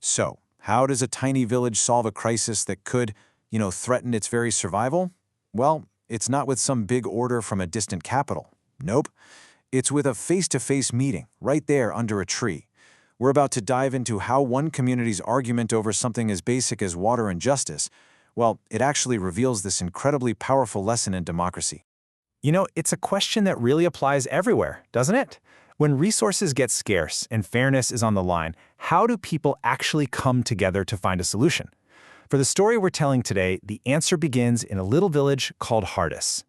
So, how does a tiny village solve a crisis that could, threaten its very survival? Well, it's not with some big order from a distant capital. Nope. It's with a face-to-face meeting, right there under a tree. We're about to dive into how one community's argument over something as basic as water and justice, well, it actually reveals this incredibly powerful lesson in democracy. It's a question that really applies everywhere, doesn't it? When resources get scarce and fairness is on the line, how do people actually come together to find a solution? For the story we're telling today, the answer begins in a little village called Hardis.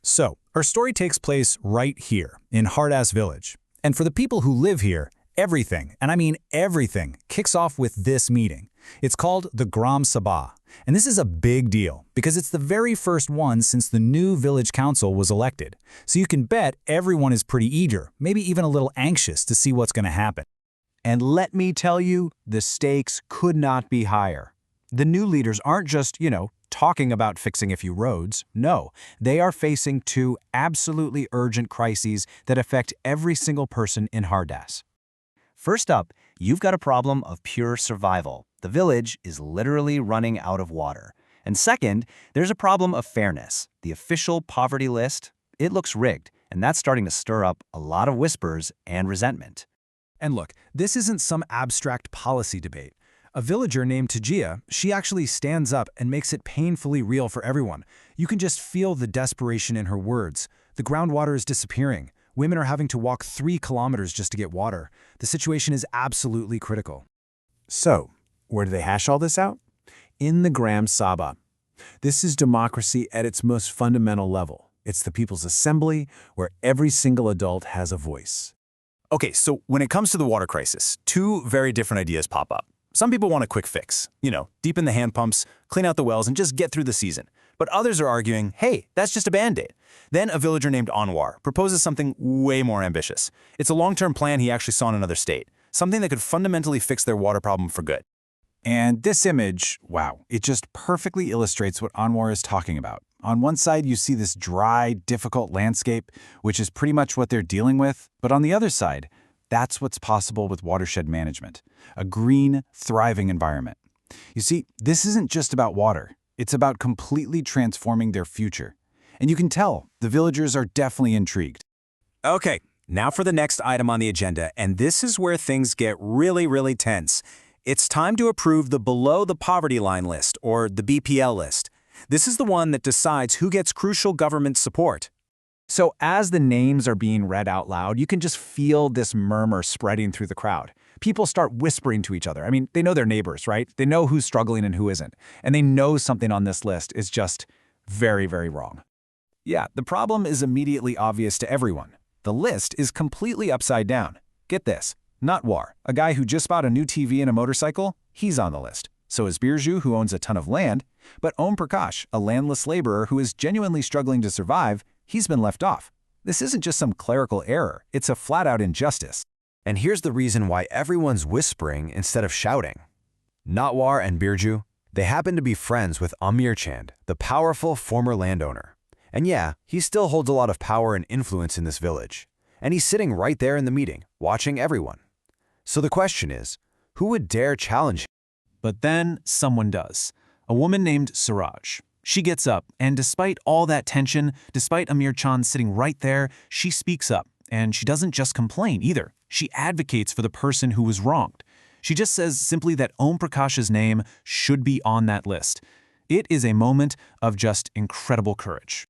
So, our story takes place right here, in Hardis Village. And for the people who live here, everything, and I mean everything, kicks off with this meeting. It's called the Gram Sabha. And this is a big deal, because it's the very first one since the new village council was elected. So you can bet everyone is pretty eager, maybe even a little anxious to see what's going to happen. And let me tell you, the stakes could not be higher. The new leaders aren't just, talking about fixing a few roads. No, they are facing two absolutely urgent crises that affect every single person in Hardis. First up, you've got a problem of pure survival. The village is literally running out of water. And second, there's a problem of fairness. The official poverty list, it looks rigged, and that's starting to stir up a lot of whispers and resentment. And look, this isn't some abstract policy debate. A villager named Tajia, she actually stands up and makes it painfully real for everyone. You can just feel the desperation in her words. The groundwater is disappearing. Women are having to walk 3 kilometers just to get water. The situation is absolutely critical. So, where do they hash all this out? In the Gram Sabha. This is democracy at its most fundamental level. It's the people's assembly where every single adult has a voice. Okay, so when it comes to the water crisis, 2 very different ideas pop up. Some people want a quick fix, deepen the hand pumps, clean out the wells, and just get through the season. But others are arguing, hey, that's just a Band-Aid. Then a villager named Anwar proposes something way more ambitious. It's a long-term plan he actually saw in another state, something that could fundamentally fix their water problem for good. And this image, wow, it just perfectly illustrates what Anwar is talking about. On one side, you see this dry, difficult landscape, which is pretty much what they're dealing with. But on the other side, that's what's possible with watershed management, a green, thriving environment. You see, this isn't just about water. It's about completely transforming their future. And you can tell, the villagers are definitely intrigued. Okay, now for the next item on the agenda, and this is where things get really, really tense. It's time to approve the below the poverty line list, or the BPL list. This is the one that decides who gets crucial government support. So as the names are being read out loud, you can just feel this murmur spreading through the crowd. People start whispering to each other. I mean, they know their neighbors, right? They know who's struggling and who isn't. And they know something on this list is just very, very wrong. Yeah, the problem is immediately obvious to everyone. The list is completely upside down. Get this. Natwar, a guy who just bought a new TV and a motorcycle, he's on the list. So is Birju, who owns a ton of land. But Om Prakash, a landless laborer who is genuinely struggling to survive, he's been left off. This isn't just some clerical error. It's a flat-out injustice. And here's the reason why everyone's whispering instead of shouting. Natwar and Birju, they happen to be friends with Amir Chand, the powerful former landowner. And yeah, he still holds a lot of power and influence in this village. And he's sitting right there in the meeting, watching everyone. So the question is, who would dare challenge him? But then someone does. A woman named Suraj. She gets up, and despite all that tension, despite Amir Chand sitting right there, she speaks up. And she doesn't just complain either. She advocates for the person who was wronged. She just says simply that Om Prakash's name should be on that list. It is a moment of just incredible courage.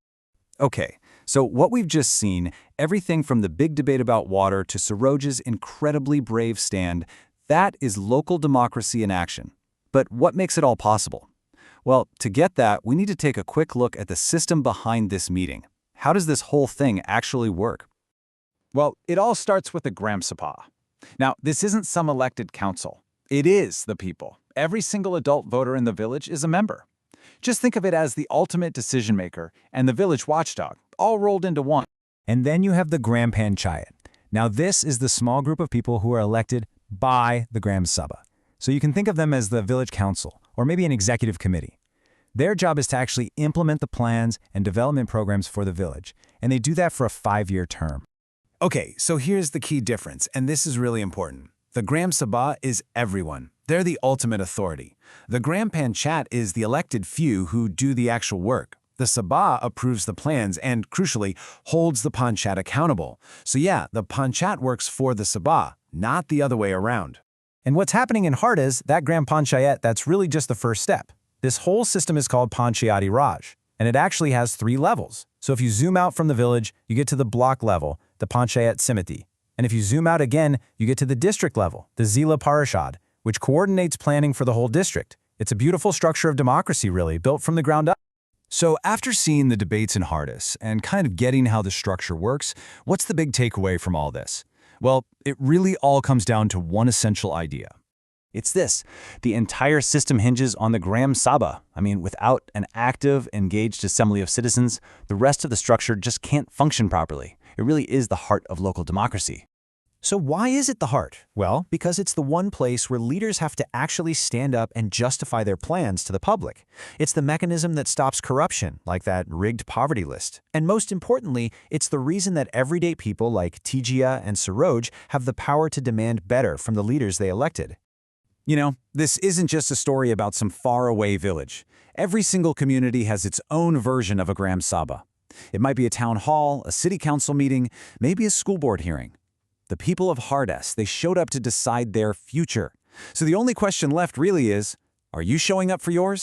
Okay, so what we've just seen, everything from the big debate about water to Suraj's incredibly brave stand, that is local democracy in action. But what makes it all possible? Well, to get that, we need to take a quick look at the system behind this meeting. How does this whole thing actually work? Well, it all starts with the Gram Sabha. Now, this isn't some elected council. It is the people. Every single adult voter in the village is a member. Just think of it as the ultimate decision maker and the village watchdog, all rolled into one. And then you have the Gram Panchayat. Now this is the small group of people who are elected by the Gram Sabha. So you can think of them as the village council, or maybe an executive committee. Their job is to actually implement the plans and development programs for the village, and they do that for a 5-year term. Okay, so here's the key difference, and this is really important. The Gram Sabha is everyone. They're the ultimate authority. The Gram Panchayat is the elected few who do the actual work. The Sabha approves the plans and, crucially, holds the Panchayat accountable. So yeah, the Panchayat works for the Sabha, not the other way around. And what's happening in Hard is that Gram Panchayat, that's really just the first step. This whole system is called Panchayati Raj, and it actually has 3 levels. So if you zoom out from the village, you get to the block level, the Panchayat Samiti. And if you zoom out again, you get to the district level, the Zila Parishad, which coordinates planning for the whole district. It's a beautiful structure of democracy, really, built from the ground up. So after seeing the debates in Hardis and kind of getting how the structure works, what's the big takeaway from all this? Well, it really all comes down to one essential idea. It's this. The entire system hinges on the Gram Sabha. I mean, without an active, engaged assembly of citizens, the rest of the structure just can't function properly. It really is the heart of local democracy. So why is it the heart? Well, because it's the one place where leaders have to actually stand up and justify their plans to the public. It's the mechanism that stops corruption, like that rigged poverty list. And most importantly, it's the reason that everyday people like Tijia and Saroj have the power to demand better from the leaders they elected. You know, this isn't just a story about some faraway village. Every single community has its own version of a Gram Sabha. It might be a town hall, a city council meeting, maybe a school board hearing. The people of Hardis, they showed up to decide their future. So the only question left really is, are you showing up for yours?